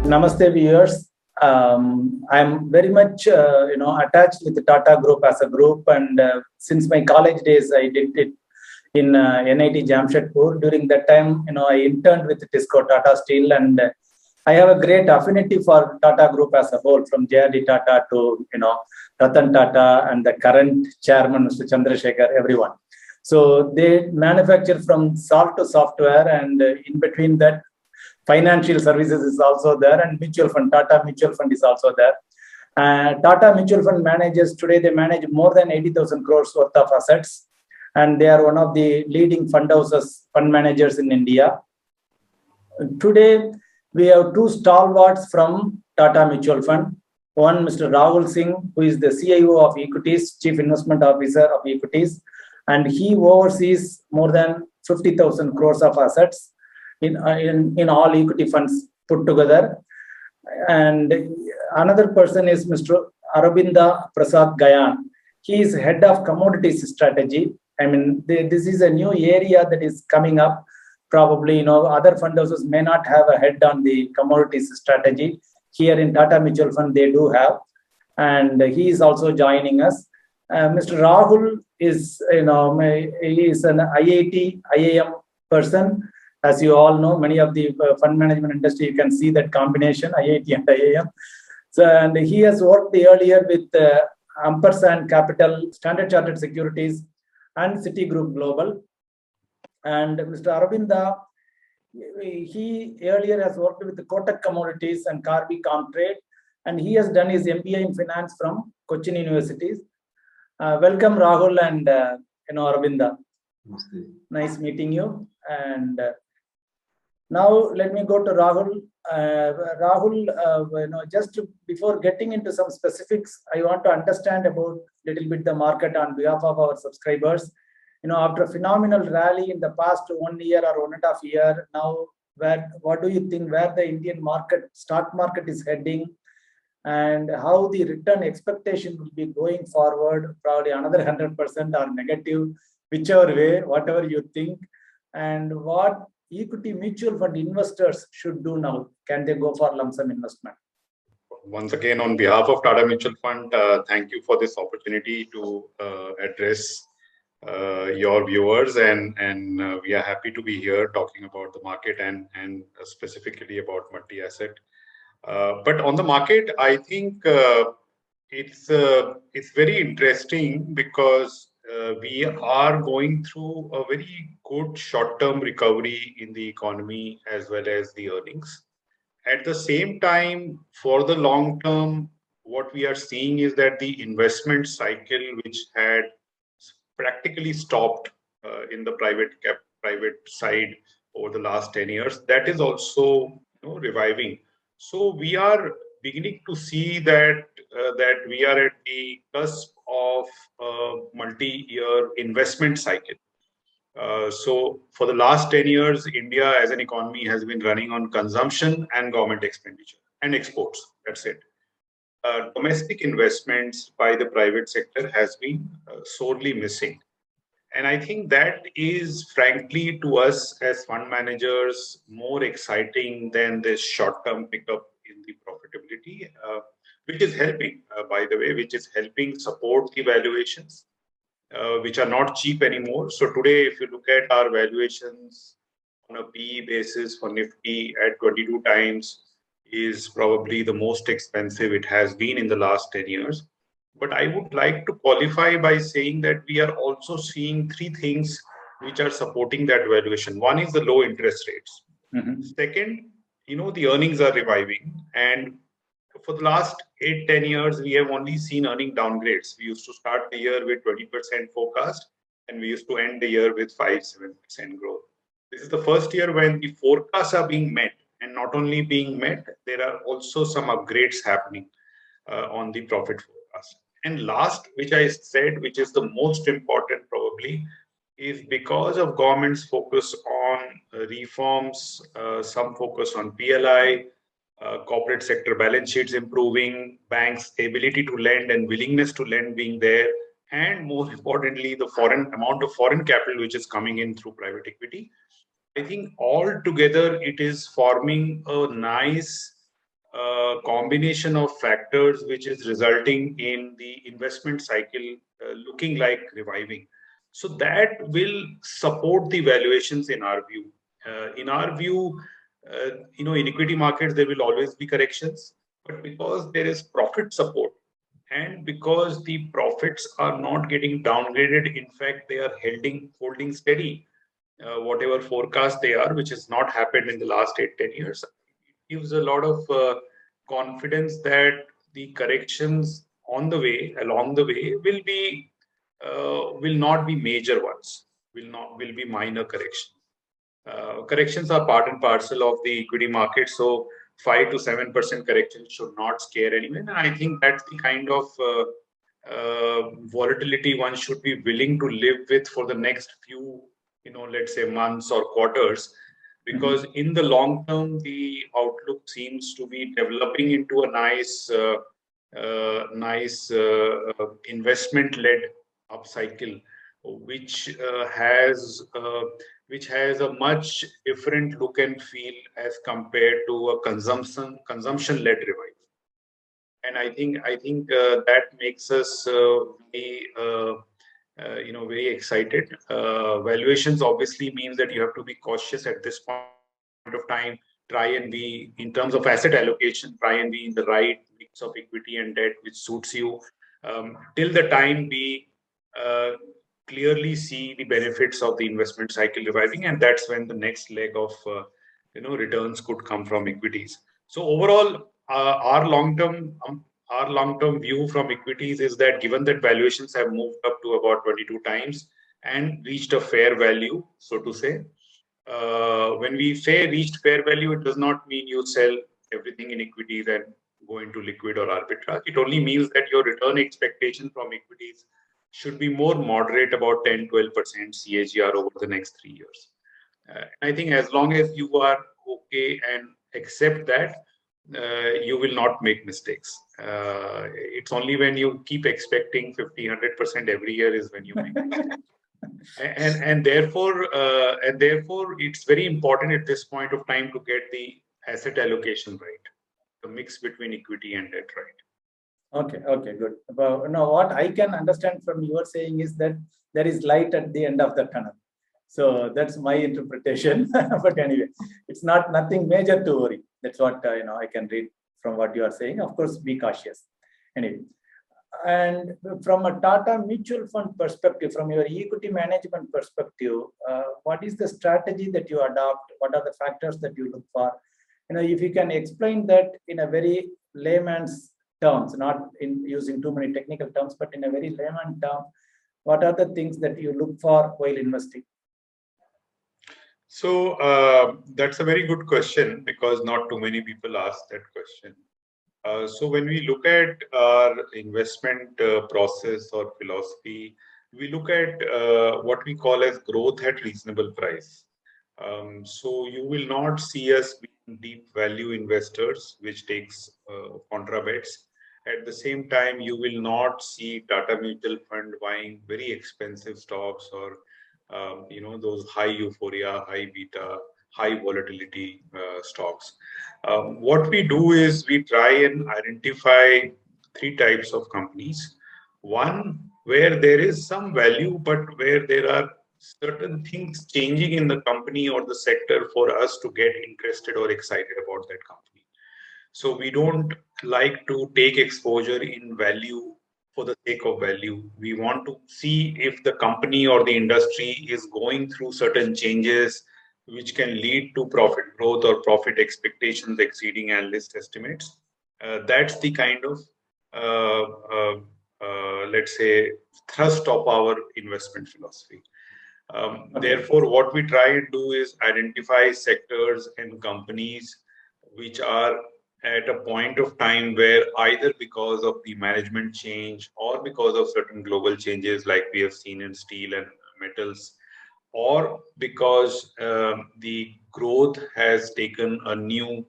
Namaste viewers. I'm very much attached with the Tata Group as a group, and since my college days, I did it in NIT Jamshedpur. During that time, I interned with Tisco Tata Steel, and I have a great affinity for Tata Group as a whole, from J.R.D. Tata to Ratan Tata and the current chairman, Mr. Chandrasekhar, everyone. So they manufacture from salt to software, and in between that, financial services is also there, and mutual fund, Tata Mutual Fund is also there. Tata Mutual Fund manages, today they manage more than 80,000 crores worth of assets, and they are one of the leading fund houses, fund managers in India. Today, we have two stalwarts from Tata Mutual Fund. One, Mr. Rahul Singh, who is the CIO of Equities, Chief Investment Officer of Equities, and he oversees more than 50,000 crores of assets in all equity funds put together. And another person is Mr. Aurobinda Prasad Gayan. He is head of Commodities Strategy. I mean, this is a new area that is coming up. Probably, other fund houses may not have a head on the commodities strategy. Here in Tata Mutual Fund, they do have, and he is also joining us. Mr. Rahul is, he is an IIT, IIM person. As you all know, many of the fund management industry, you can see that combination, IIT and IIM. So, and he has worked earlier with Ampersand Capital, Standard Chartered Securities, and Citigroup Global. And Mr. Aurobinda, he earlier has worked with the Kotak Commodities and Carby Comtrade, and he has done his MBA in finance from Cochin Universities. Welcome, Rahul and Aurobinda. Nice meeting you. And now let me go to Rahul. Rahul, just before getting into some specifics, I want to understand about little bit the market on behalf of our subscribers. After a phenomenal rally in the past 1 year or 1.5 years, now what do you think where the Indian stock market is heading, and how the return expectation will be going forward? Probably another 100% or negative, whichever way, whatever you think, and what equity mutual fund investors should do now. Can they go for lump sum investment? Once again, on behalf of Tata Mutual Fund, thank you for this opportunity to address your viewers, and we are happy to be here talking about the market and specifically about multi-asset. But on the market, I think it's very interesting because we are going through a very good short-term recovery in the economy as well as the earnings. At the same time, for the long term, what we are seeing is that the investment cycle, which had practically stopped in the private side over the last 10 years, that is also reviving. So we are beginning to see that we are at the cusp of a multi-year investment cycle. So for the last 10 years, India as an economy has been running on consumption and government expenditure and exports. That's it. Domestic investments by the private sector has been sorely missing. And I think that is, frankly, to us as fund managers, more exciting than this short-term pickup in the profitability, which is helping, by the way, which is helping support the valuations, which are not cheap anymore. So today, if you look at our valuations on a PE basis for Nifty at 22 times, is probably the most expensive it has been in the last 10 years. But I would like to qualify by saying that we are also seeing three things which are supporting that valuation. One is the low interest rates. Mm-hmm. Second, the earnings are reviving. And for the last 8-10 years, we have only seen earning downgrades. We used to start the year with 20% forecast, and we used to end the year with 5-7% growth. This is the first year when the forecasts are being met. And not only being met, there are also some upgrades happening on the profit forecast. And last, which I said, which is the most important probably, is because of government's focus on reforms, some focus on PLI, corporate sector balance sheets improving, banks' ability to lend and willingness to lend being there, and more importantly, the amount of foreign capital which is coming in through private equity. I think all together it is forming a nice a combination of factors which is resulting in the investment cycle looking like reviving. So that will support the valuations in our view. In our view, in equity markets, there will always be corrections, but because there is profit support and because the profits are not getting downgraded, in fact, they are holding steady, whatever forecast they are, which has not happened in the last 8-10 years. It gives a lot of confidence that the corrections along the way will not be major ones, will be minor corrections. Corrections are part and parcel of the equity market, so 5 to 7% correction should not scare anyone. And I think that's the kind of volatility one should be willing to live with for the next few, let's say months or quarters, because in the long term, the outlook seems to be developing into a nice investment-led upcycle, which has a much different look and feel as compared to a consumption-led revival. And I think that makes us very excited. Valuations obviously means that you have to be cautious at this point of time. Try and be, in terms of asset allocation, try and be in the right mix of equity and debt which suits you. Till the time we clearly see the benefits of the investment cycle reviving, and that's when the next leg of returns could come from equities. So overall, our long-term view from equities is that given that valuations have moved up to about 22 times and reached a fair value, so to say, when we say reached fair value, it does not mean you sell everything in equities and go into liquid or arbitrage. It only means that your return expectation from equities should be more moderate, about 10-12% CAGR over the next 3 years. I think as long as you are okay and accept that, you will not make mistakes. It's only when you keep expecting 50-100% every year is when you make mistakes. and therefore it's very important at this point of time to get the asset allocation right, the mix between equity and debt right. Okay, good. Now, what I can understand from your saying is that there is light at the end of the tunnel. So that's my interpretation. But anyway, it's nothing major to worry. That's what I can read from what you are saying. Of course, be cautious. Anyway, and from a Tata mutual fund perspective, from your equity management perspective, what is the strategy that you adopt? What are the factors that you look for? If you can explain that in a very layman's terms, not in using too many technical terms, but in a very layman term, what are the things that you look for while investing? So that's a very good question, because not too many people ask that question. So when we look at our investment process or philosophy, we look at what we call as growth at reasonable price. So you will not see us being deep value investors, which takes contra bets. At the same time, you will not see Tata Mutual Fund buying very expensive stocks or those high euphoria, high beta, high volatility stocks. What we do is we try and identify 3 types of companies. One, where there is some value, but where there are certain things changing in the company or the sector for us to get interested or excited about that company. So we don't like to take exposure in value for the sake of value. We want to see if the company or the industry is going through certain changes which can lead to profit growth or profit expectations exceeding analyst estimates. That's the kind of, let's say, thrust of our investment philosophy. Therefore, what we try and do is identify sectors and companies which are at a point of time where either because of the management change or because of certain global changes like we have seen in steel and metals, or because the growth has taken a new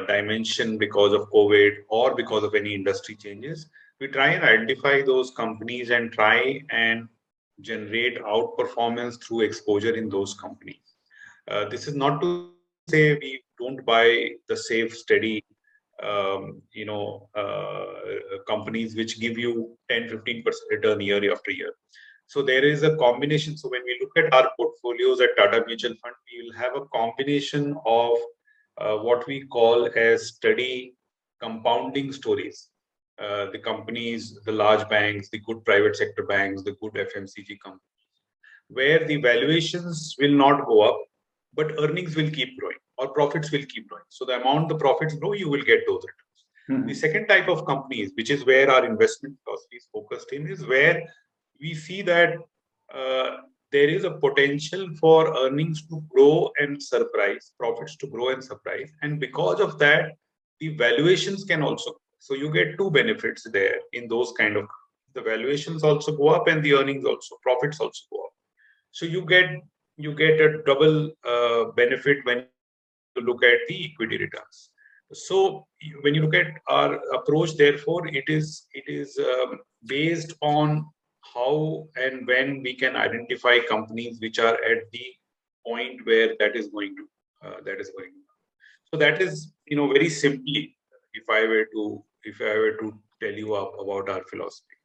dimension because of COVID or because of any industry changes, we try and identify those companies and try and generate outperformance through exposure in those companies. This is not to say we don't buy the safe, steady companies which give you 10-15% return year after year. So there is a combination. So when we look at our portfolios at Tata Mutual Fund, we will have a combination of what we call as steady compounding stories. The companies, the large banks, the good private sector banks, the good FMCG companies, where the valuations will not go up, but earnings will keep growing or profits will keep growing. So the amount the profits grow, you will get those returns. The second type of companies, which is where our investment philosophy is focused in, is where we see that there is a potential for earnings to grow and surprise, profits to grow and surprise. And because of that, the valuations can also. So you get two benefits there in those kind of. The valuations also go up and the earnings also, profits also go up. So you get a double benefit when you look at the equity returns. So when you look at our approach, therefore, it is based on how and when we can identify companies which are at the point where that is going to. So that is, very simply, if I were to tell you about our philosophy.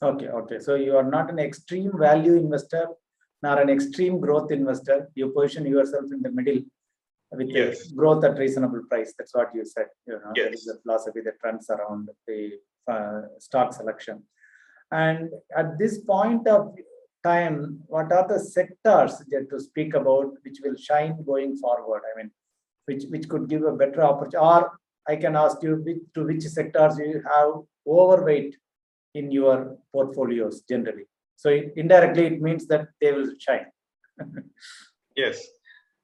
Okay. So you are not an extreme value investor, nor an extreme growth investor. You position yourself in the middle with the growth at reasonable price. That's what you said. That is the philosophy that runs around the stock selection. And at this point of time, what are the sectors that to speak about which will shine going forward? I mean, which could give a better opportunity? Or I can ask you to which sectors you have overweight in your portfolios generally. So indirectly, it means that they will shine. Yes.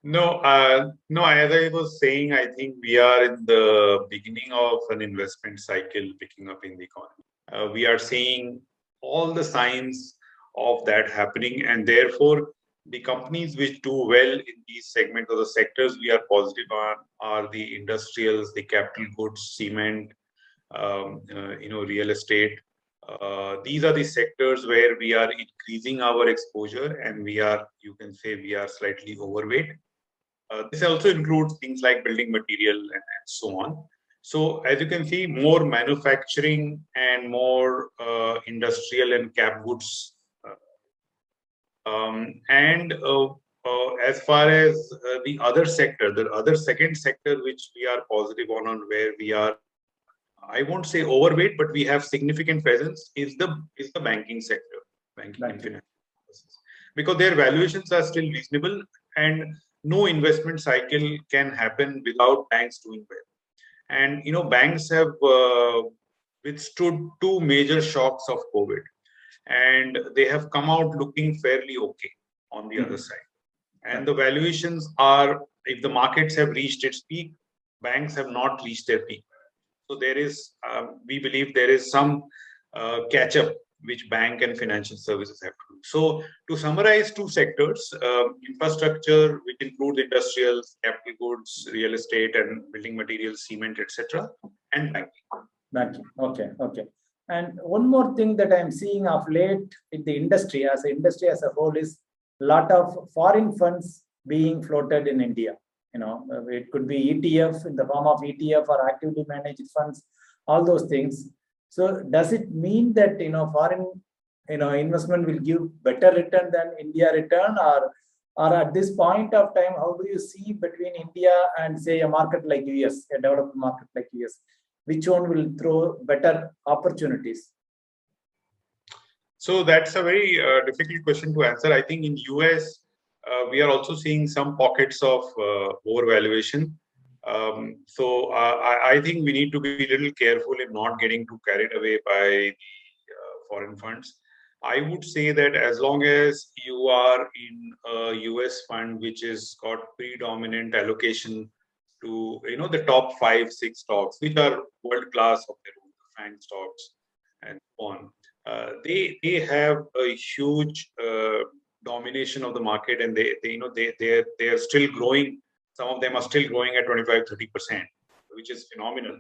No, as I was saying, I think we are in the beginning of an investment cycle picking up in the economy. We are seeing all the signs of that happening, and therefore, the companies which do well in these segments or the sectors we are positive on are the industrials, the capital goods, cement, real estate. These are the sectors where we are increasing our exposure, and you can say we are slightly overweight. This also includes things like building material and so on. So as you can see, more manufacturing and more industrial and cap goods. As far as the other sector, the other second sector which we are positive on where we are, I won't say overweight, but we have significant presence is the banking sector, banking and financial services, because their valuations are still reasonable, and no investment cycle can happen without banks doing well. And banks have withstood two major shocks of COVID, and they have come out looking fairly okay on the other side. And the valuations are, if the markets have reached its peak, banks have not reached their peak. So there is, we believe there is some catch up which bank and financial services have to do. So to summarize two sectors, infrastructure, which includes industrials, capital goods, real estate and building materials, cement, etc., and banking. Okay. And one more thing that I'm seeing of late in the industry as a whole is a lot of foreign funds being floated in India. It could be ETF in the form of ETF or actively managed funds, all those things. So does it mean that foreign investment will give better return than India return, or at this point of time, how do you see between India and say a market like US, a developed market like US, which one will throw better opportunities? So that's a very difficult question to answer. I think in US, we are also seeing some pockets of overvaluation. So I think we need to be a little careful in not getting too carried away by the foreign funds. I would say that as long as you are in a US fund which has got predominant allocation to the top 5-6 stocks, which are world class of their own, FANG stocks and so on, they have a huge domination of the market, and they are still growing. Some of them are still growing at 25-30%, which is phenomenal,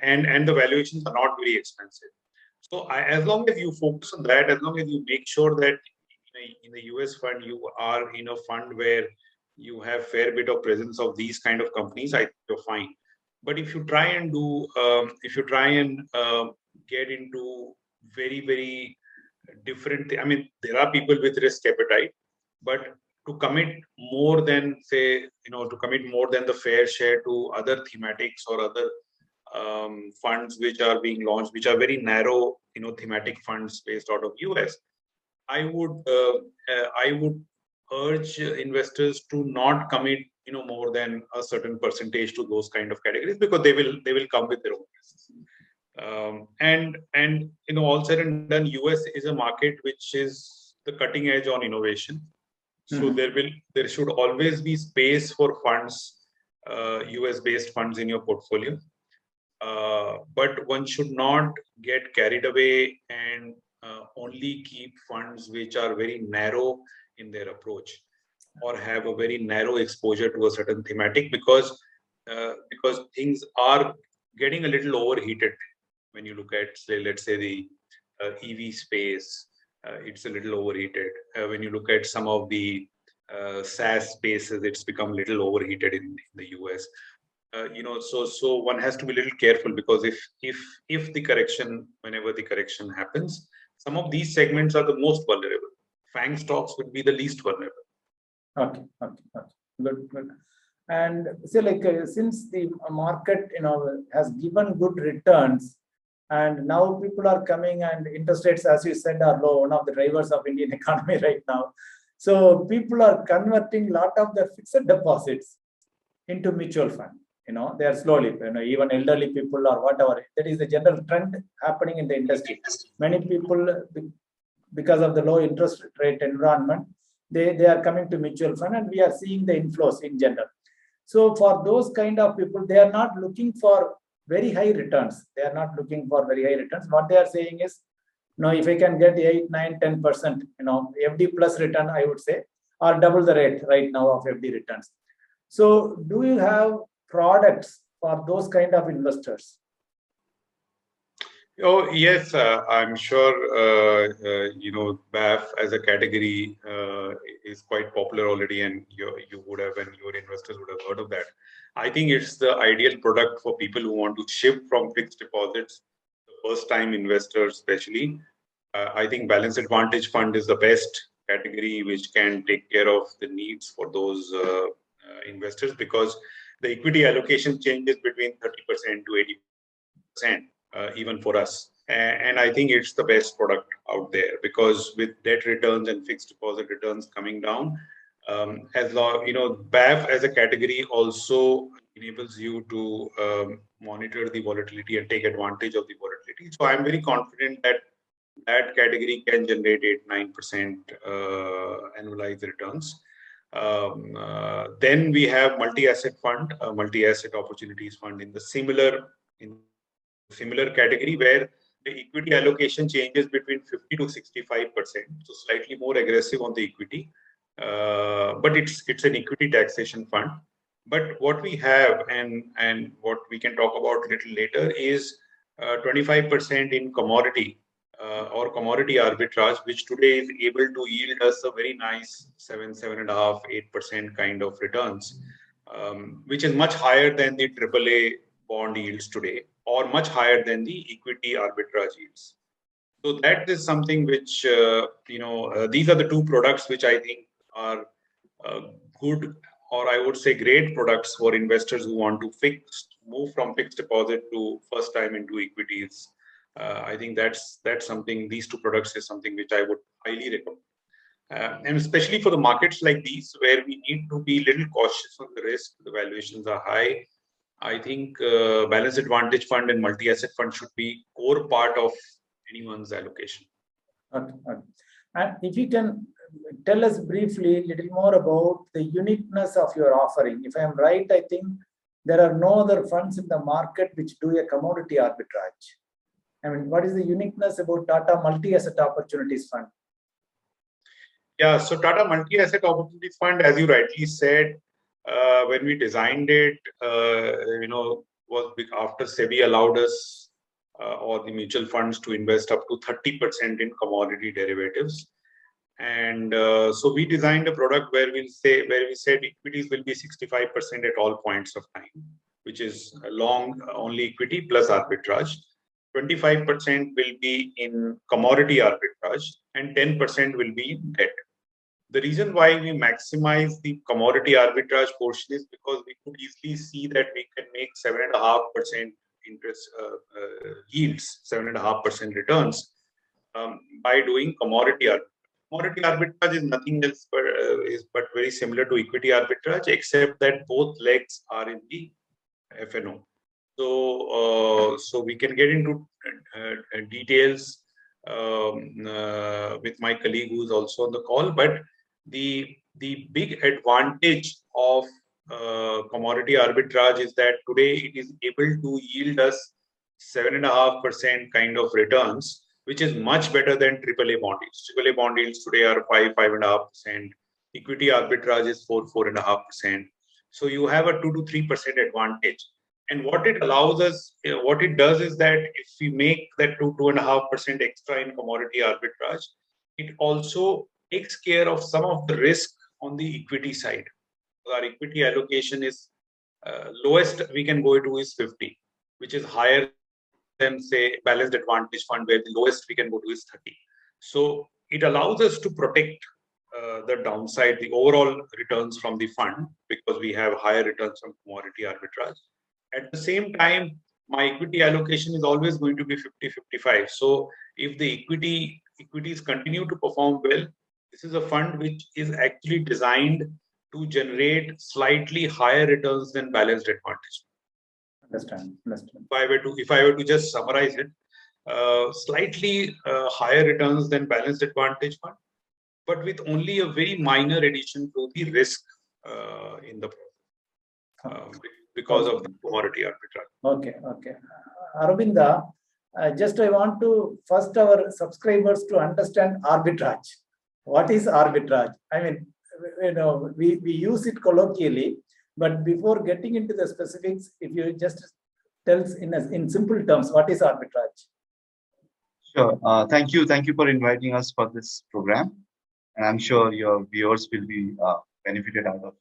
and the valuations are not very expensive. So as long as you focus on that, as long as you make sure that in the US fund you are in a fund where you have fair bit of presence of these kind of companies, I think you're fine. But if you try and do, get into very different, I mean, there are people with risk appetite, but to commit more than, say, to commit more than the fair share to other thematics or other funds which are being launched, which are very narrow, thematic funds based out of US. I would urge investors to not commit, more than a certain percentage to those kind of categories, because they will come with their own risks. And all said and done, US is a market which is the cutting edge on innovation. So there should always be space for funds, US based funds in your portfolio. But one should not get carried away and only keep funds which are very narrow in their approach, or have a very narrow exposure to a certain thematic, because things are getting a little overheated. When you look at, say, let's say the EV space, it's a little overheated. When you look at some of the SaaS spaces, it's become a little overheated in the US. So one has to be a little careful, because if the correction, whenever the correction happens, some of these segments are the most vulnerable. FANG stocks would be the least vulnerable. Okay. Good. And say, like, since the market, has given good returns, and now people are coming, and interest rates, as you said, are low, one of the drivers of Indian economy right now. So people are converting a lot of their fixed deposits into mutual fund. They are slowly, even elderly people or whatever. That is the general trend happening in the industry. Many people, because of the low interest rate environment, they are coming to mutual fund, and we are seeing the inflows in general. So for those kind of people, they are not looking for very high returns. They are not looking for very high returns. What they are saying is, if I can get 8, 9, 10%, FD plus return, I would say, or double the rate right now of FD returns. So do you have products for those kind of investors? Oh, yes, I'm sure, BAF as a category is quite popular already, and you would have, and your investors would have heard of that. I think it's the ideal product for people who want to shift from fixed deposits, first-time investors especially. I think Balance Advantage Fund is the best category which can take care of the needs for those investors, because the equity allocation changes between 30% to 80%. Even for us. And I think it's the best product out there, because with debt returns and fixed deposit returns coming down, BAF as a category also enables you to monitor the volatility and take advantage of the volatility. So I'm very confident that that category can generate 8-9% annualized returns. Then we have multi-asset fund, multi-asset opportunities fund in the similar category, where the equity allocation changes between 50 to 65%, so slightly more aggressive on the equity, but it's an equity taxation fund. But what we have, and what we can talk about a little later, is 25% in commodity or commodity arbitrage, which today is able to yield us a very nice 7.5, 8% kind of returns, which is much higher than the AAA bond yields today, or much higher than the equity arbitrage yields. So that is something which, these are the two products which I think are good, or I would say great products for investors who want to move from fixed deposit to first time into equities. I think that's something, these two products is something which I would highly recommend. And especially for the markets like these, where we need to be a little cautious on the risk, the valuations are high. I think Balanced Advantage Fund and multi-asset fund should be core part of anyone's allocation. Okay. And if you can tell us briefly a little more about the uniqueness of your offering. If I am right, I think there are no other funds in the market which do a commodity arbitrage. I mean, what is the uniqueness about Tata Multi-Asset Opportunities Fund? Yeah, so Tata Multi-Asset Opportunities Fund, as you rightly said, when we designed it, was after SEBI allowed us or the mutual funds to invest up to 30% in commodity derivatives. And so we designed a product where we said equities will be 65% at all points of time, which is long only equity plus arbitrage. 25% will be in commodity arbitrage, and 10% will be in debt. The reason why we maximize the commodity arbitrage portion is because we could easily see that we can make 7.5% interest yields, 7.5% returns by doing commodity arbitrage. Commodity arbitrage is nothing else but very similar to equity arbitrage, except that both legs are in the FNO. So we can get into details with my colleague who is also on the call. But the big advantage of commodity arbitrage is that today it is able to yield us 7.5% kind of returns, which is much better than AAA bond yields. AAA bond yields today are 5.5%. Equity arbitrage is 4.5%. So you have a 2 to 3% advantage. And what it allows us, what it does is that if we make that 2.5% extra in commodity arbitrage, it also takes care of some of the risk on the equity side. Our equity allocation is lowest we can go to is 50, which is higher than, say, balanced advantage fund, where the lowest we can go to is 30. So it allows us to protect the downside, the overall returns from the fund, because we have higher returns from commodity arbitrage. At the same time, my equity allocation is always going to be 50-55. So if the equities continue to perform well, this is a fund which is actually designed to generate slightly higher returns than balanced advantage. Understand. If I were to just summarize it, slightly higher returns than balanced advantage fund, but with only a very minor addition to the risk in the process. Because of the commodity arbitrage. Okay. Aurobinda, just I want to first our subscribers to understand arbitrage. What is arbitrage? I mean, we use it colloquially, but before getting into the specifics, if you just tell us in simple terms, what is arbitrage? Sure. Thank you for inviting us for this program, and I'm sure your viewers will be benefited out of it.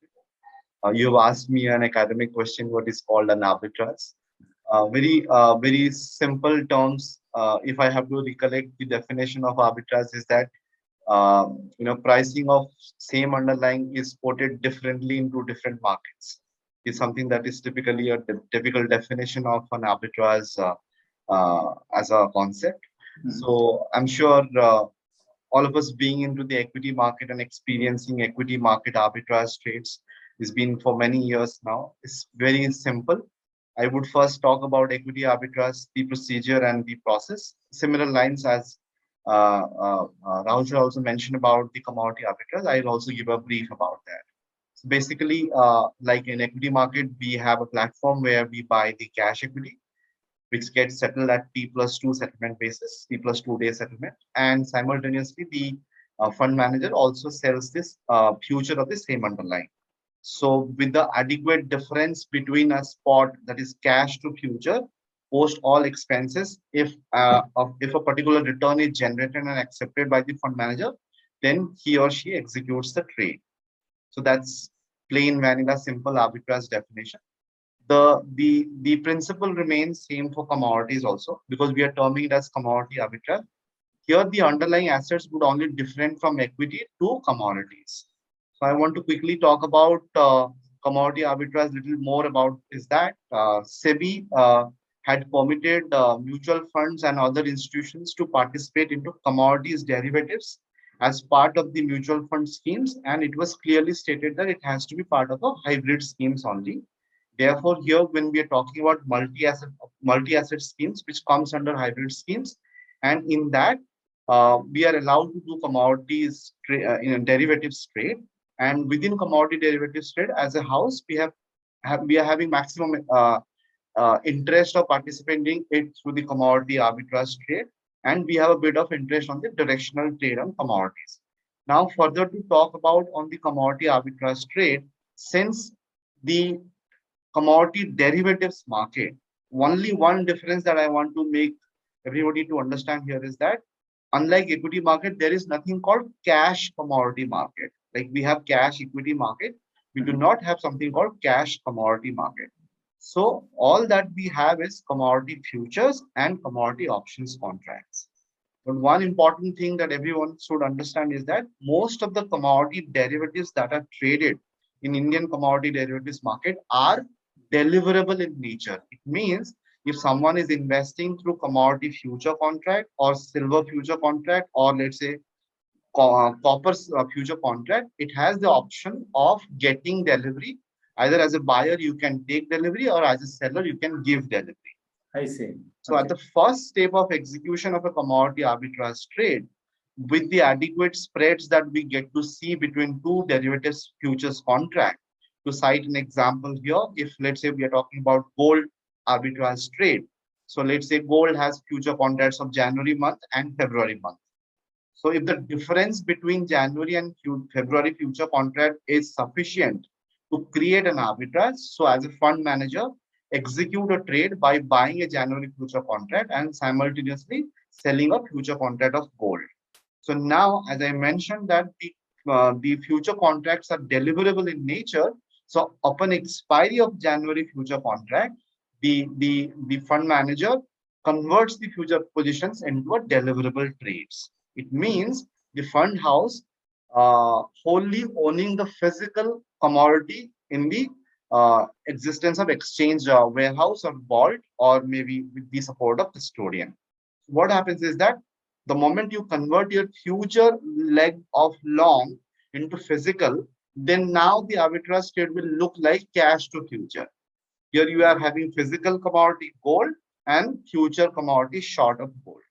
You've asked me an academic question, what is called an arbitrage. Very simple terms, if I have to recollect the definition of arbitrage, is that pricing of same underlying is quoted differently into different markets. It's something that is typically a typical definition of an arbitrage as a concept. So I'm sure all of us being into the equity market and experiencing equity market arbitrage trades, it's been for many years now. It's very simple. I would first talk about equity arbitrage, the procedure and the process. Similar lines as Rahul should also mention about the commodity arbitrage. I'll also give a brief about that. So basically, like in equity market, we have a platform where we buy the cash equity, which gets settled at T+2 settlement basis, T+2 day settlement, and simultaneously the fund manager also sells this future of the same underlying. So with the adequate difference between a spot, that is cash to future, post all expenses, if a particular return is generated and accepted by the fund manager, then he or she executes the trade. So that's plain vanilla simple arbitrage definition. The principle remains same for commodities also, because we are terming it as commodity arbitrage. Here the underlying assets would only different from equity to commodities. So I want to quickly talk about commodity arbitrage. Little more about is that SEBI had permitted mutual funds and other institutions to participate into commodities derivatives as part of the mutual fund schemes, and it was clearly stated that it has to be part of a hybrid schemes only. Therefore, here when we are talking about multi-asset schemes, which comes under hybrid schemes, and in that we are allowed to do commodities in a derivatives trade. And within commodity derivatives trade, as a house, we are having maximum interest of participating it through the commodity arbitrage trade, and we have a bit of interest on the directional trade on commodities. Now, further to talk about on the commodity arbitrage trade, since the commodity derivatives market, only one difference that I want to make everybody to understand here is that unlike equity market, there is nothing called cash commodity market. Like we have cash equity market, we do not have something called cash commodity market. So all that we have is commodity futures and commodity options contracts. But one important thing that everyone should understand is that most of the commodity derivatives that are traded in Indian commodity derivatives market are deliverable in nature. It means if someone is investing through commodity future contract or silver future contract, or let's say copper future contract, it has the option of getting delivery. Either as a buyer, you can take delivery, or as a seller, you can give delivery. I see. So at the first step of execution of a commodity arbitrage trade, with the adequate spreads that we get to see between two derivatives futures contract, to cite an example here, if let's say we are talking about gold arbitrage trade. So let's say gold has future contracts of January month and February month. So if the difference between January and February future contract is sufficient to create an arbitrage, so as a fund manager, execute a trade by buying a January future contract and simultaneously selling a future contract of gold. So now, as I mentioned, that the future contracts are deliverable in nature. So upon expiry of January future contract, the fund manager converts the future positions into a deliverable trades. It means the fund house wholly owning the physical commodity in the existence of exchange warehouse or vault, or maybe with the support of custodian. What happens is that the moment you convert your future leg of long into physical, then now the arbitrage trade will look like cash to future. Here you are having physical commodity gold and future commodity short of gold.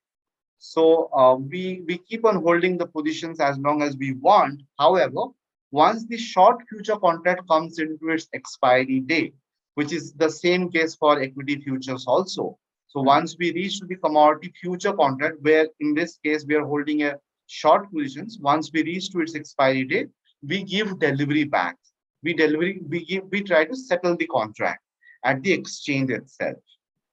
So we keep on holding the positions as long as we want. However, once the short future contract comes into its expiry date, which is the same case for equity futures also. So once we reach to the commodity future contract, where in this case we are holding a short positions, once we reach to its expiry date, we give delivery back. We try to settle the contract at the exchange itself.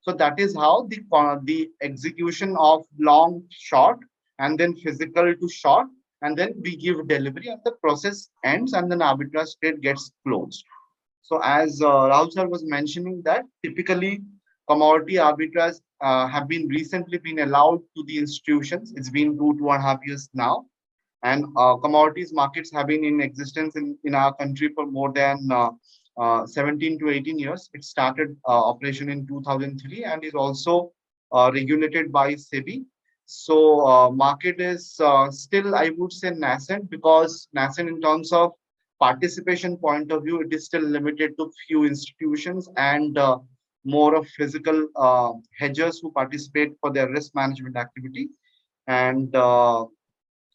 So that is how the execution of long short and then physical to short, and then we give delivery and the process ends and then arbitrage trade gets closed. So as Rahul sir was mentioning that typically commodity arbitrage have been recently been allowed to the institutions. It's been 2.5 years now. And commodities markets have been in existence in our country for more than 17 to 18 years. It started operation in 2003 and is also regulated by SEBI. So market is still, I would say, nascent, because nascent in terms of participation point of view, it is still limited to few institutions and more of physical hedgers who participate for their risk management activity. And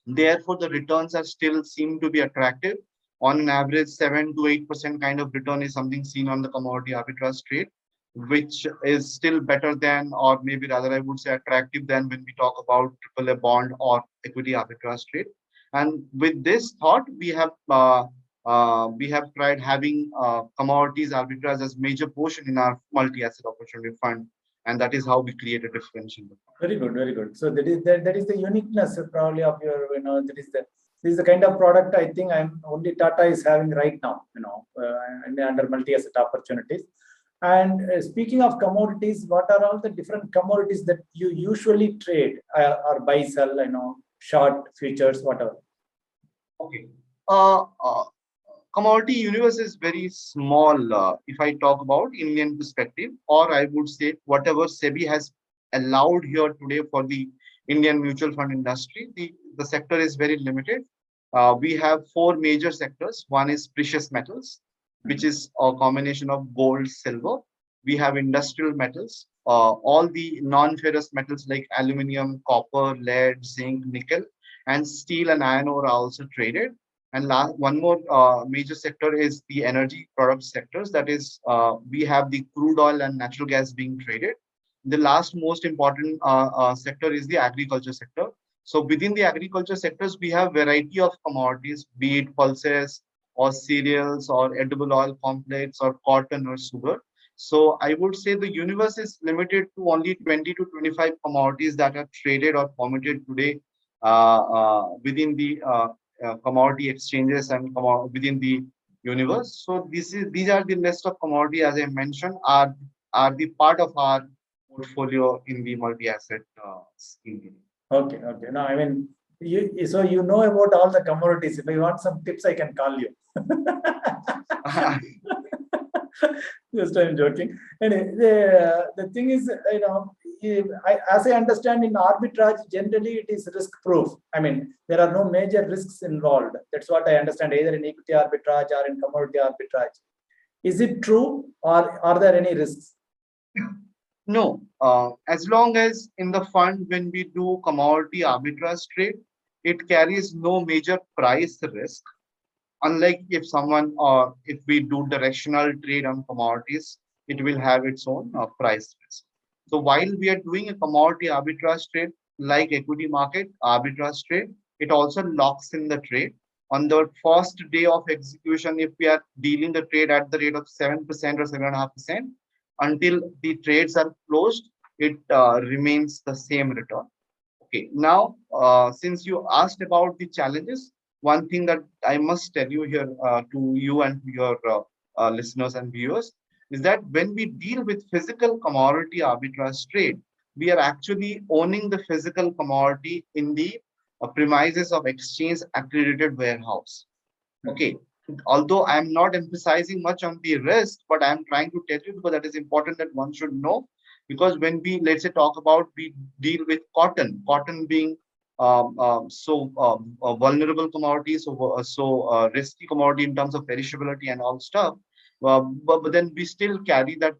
therefore, the returns are still seem to be attractive. On an average, 7 to 8% kind of return is something seen on the commodity arbitrage trade, which is still better than, or maybe rather I would say attractive than, when we talk about AAA bond or equity arbitrage trade. And with this thought, we have tried having commodities arbitrage as major portion in our multi-asset opportunity fund, and that is how we create a differential. Very good, very good. So that is the uniqueness probably of your, this is the kind of product I think only Tata is having right now, under multi-asset opportunities. And speaking of commodities, what are all the different commodities that you usually trade or buy, sell, short, futures, whatever? Okay. Commodity universe is very small if I talk about Indian perspective, or I would say whatever SEBI has allowed here today for the Indian mutual fund industry, the sector is very limited. We have four major sectors. One is precious metals, which is a combination of gold, silver. We have industrial metals, all the non-ferrous metals like aluminum, copper, lead, zinc, nickel, and steel and iron ore are also traded. And one more major sector is the energy product sectors. That is, we have the crude oil and natural gas being traded. The last most important sector is the agriculture sector. So within the agriculture sectors, we have variety of commodities, be it pulses or cereals or edible oil complex or cotton or sugar. So I would say the universe is limited to only 20 to 25 commodities that are traded or permitted today within the commodity exchanges and within the universe. So these are the list of commodity, as I mentioned, are the part of our portfolio in the multi-asset scheme. Okay. No, I mean, so you know about all the commodities. If I want some tips, I can call you. Just I'm joking. Anyway, the thing is, as I understand, in arbitrage, generally it is risk proof. I mean, there are no major risks involved. That's what I understand, either in equity arbitrage or in commodity arbitrage. Is it true, or are there any risks? No, as long as in the fund when we do commodity arbitrage trade, it carries no major price risk. Unlike if someone or if we do directional trade on commodities, it will have its own price risk. So while we are doing a commodity arbitrage trade like equity market arbitrage trade, it also locks in the trade. On the first day of execution, if we are dealing the trade at the rate of 7% or 7.5%, until the trades are closed, it remains the same return. Okay, now since you asked about the challenges, one thing that I must tell you here to you and to your listeners and viewers is that when we deal with physical commodity arbitrage trade, we are actually owning the physical commodity in the premises of exchange accredited warehouse. Okay, although I'm not emphasizing much on the risk, but I'm trying to tell you because that is important that one should know. Because when we, let's say, talk about, we deal with cotton being vulnerable commodity, so risky commodity in terms of perishability and all stuff. But then we still carry that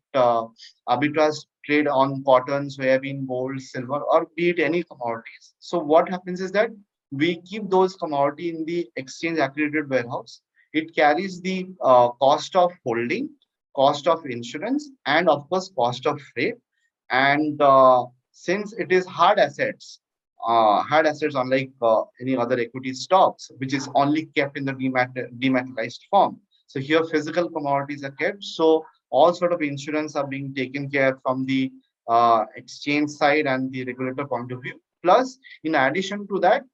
arbitrage trade on cotton, soybean, gold, silver, or be it any commodities. So what happens is that we keep those commodity in the exchange accredited warehouse. It carries the cost of holding, cost of insurance, and of course cost of freight. And since it is hard assets unlike any other equity stocks, which is only kept in the dematerialized form. So here physical commodities are kept. So all sort of insurance are being taken care from the exchange side and the regulator point of view. Plus, in addition to that,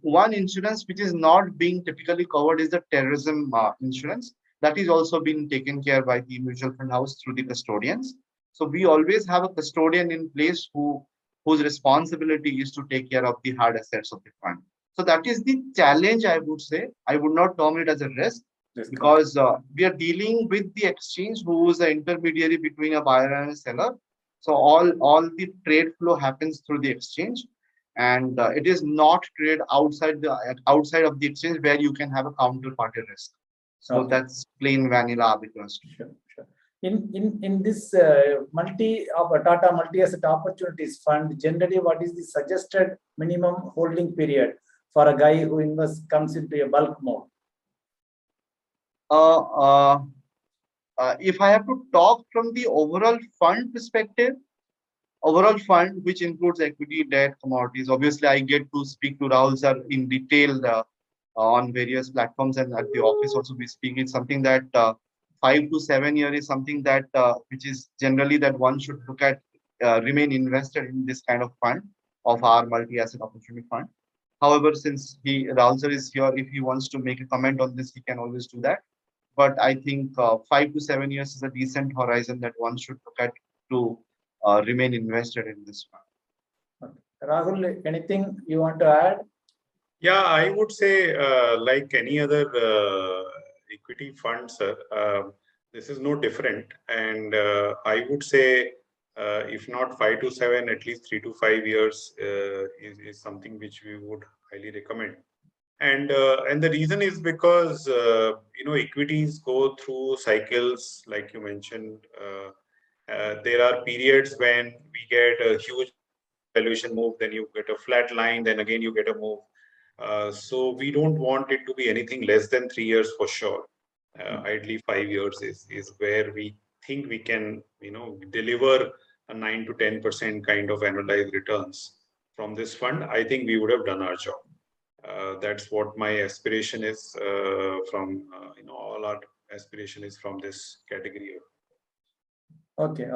one insurance which is not being typically covered is the terrorism insurance. That is also being taken care by the mutual fund house through the custodians. So we always have a custodian in place whose responsibility is to take care of the hard assets of the fund. So that is the challenge, I would say. I would not term it as a risk because we are dealing with the exchange who is the intermediary between a buyer and a seller. So all the trade flow happens through the exchange, and it is not traded outside of the exchange where you can have a counterparty risk. So that's plain vanilla arbitrage. Sure. In this Tata multi-asset opportunities fund, generally, what is the suggested minimum holding period for a guy who comes into a bulk mode? If I have to talk from the overall fund perspective, which includes equity, debt, commodities. Obviously, I get to speak to Rahul sir in detail on various platforms, and at the office also we speak. It's something that 5 to 7 years is something that which is generally that one should look at, remain invested in this kind of fund of our multi-asset opportunity fund. However, since Rahul sir is here, if he wants to make a comment on this, he can always do that. But I think 5 to 7 years is a decent horizon that one should look at to remain invested in this fund. Rahul, anything you want to add? Yeah, I would say like any other equity fund, sir, this is no different. And I would say if not 5 to 7, at least 3 to 5 years is something which we would highly recommend. And the reason is because equities go through cycles, like you mentioned. There are periods when we get a huge valuation move, then you get a flat line, then again you get a move. So we don't want it to be anything less than 3 years for sure. Ideally, 5 years is where we think we can, deliver a 9 to 10% kind of annualized returns from this fund. I think we would have done our job. That's what my aspiration is from, all our aspiration is from this category. Okay.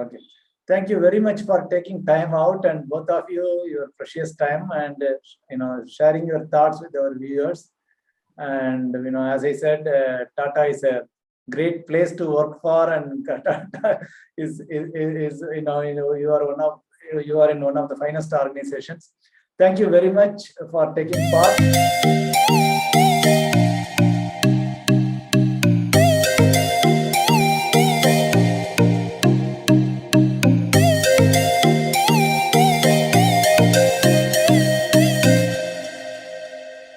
Thank you very much for taking time out, and both of you, your precious time, and sharing your thoughts with our viewers. And as I said, Tata is a great place to work for, and Tata is you are in one of the finest organizations. Thank you very much for taking part.